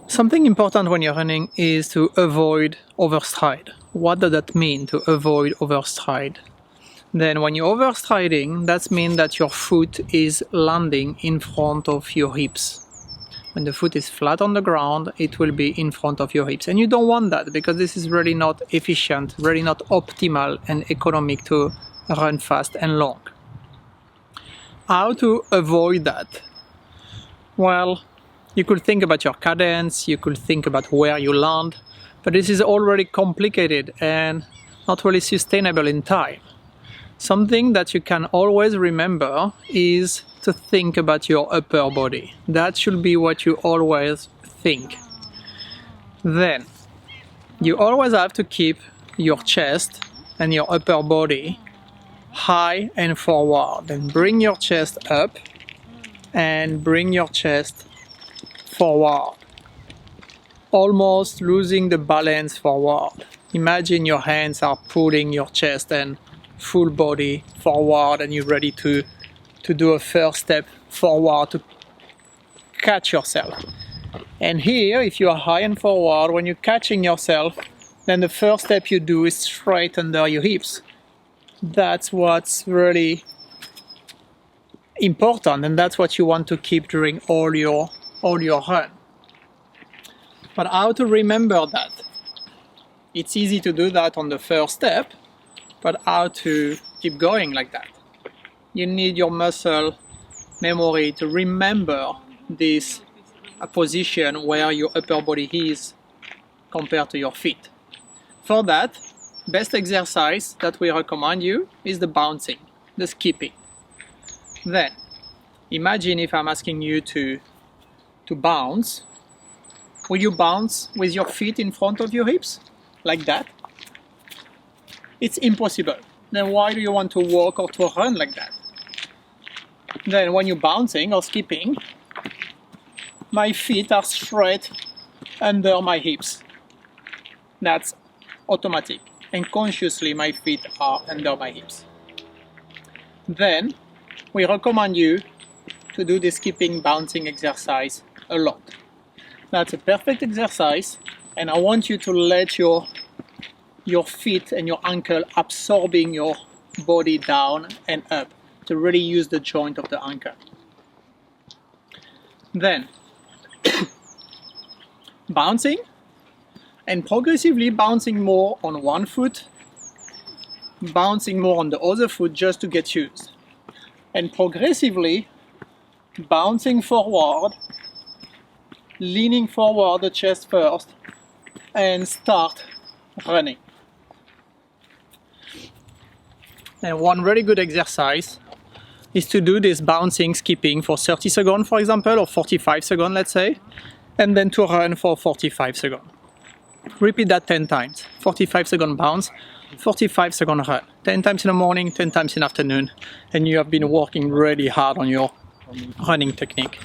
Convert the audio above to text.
Something important when you're running is to avoid overstride. What does that mean, to avoid overstride? Then when you're overstriding, that means that your foot is landing in front of your hips. When the foot is flat on the ground, it will be in front of your hips. And you don't want that, because this is really not efficient, really not optimal and economic to run fast and long. How to avoid that? Well, you could think about your cadence, you could think about where you land, but this is already complicated and not really sustainable in time. Something that you can always remember is to think about your upper body. That should be what you always think. Then, you always have to keep your chest and your upper body high and forward. And bring your chest up and bring your chest forward. Almost losing the balance forward. Imagine your hands are pulling your chest and full body forward, and you're ready to do a first step forward to catch yourself. And here, if you are high and forward, when you're catching yourself, then the first step you do is straight under your hips. That's what's really important, and that's what you want to keep during all your run. But how to remember that? It's easy to do that on the first step, but how to keep going like that? You need your muscle memory to remember this position where your upper body is compared to your feet. For that, best exercise that we recommend you is the bouncing, the skipping. Then, imagine if I'm asking you to bounce. Will you bounce with your feet in front of your hips? Like that? It's impossible. Then why do you want to walk or to run like that? Then when you're bouncing or skipping, my feet are straight under my hips. That's automatic. And consciously my feet are under my hips. Then we recommend you to do the skipping bouncing exercise a lot. That's a perfect exercise, and I want you to let your feet and your ankle absorbing your body down and up to really use the joint of the ankle. Then bouncing, and progressively bouncing more on one foot, bouncing more on the other foot just to get used. And progressively bouncing forward, leaning forward the chest first, and start running. And one really good exercise is to do this bouncing, skipping for 30 seconds, for example, or 45 seconds, let's say, and then to run for 45 seconds. Repeat that 10 times. 45 second bounce, 45 second run. 10 times in the morning, 10 times in the afternoon, and you have been working really hard on your running technique.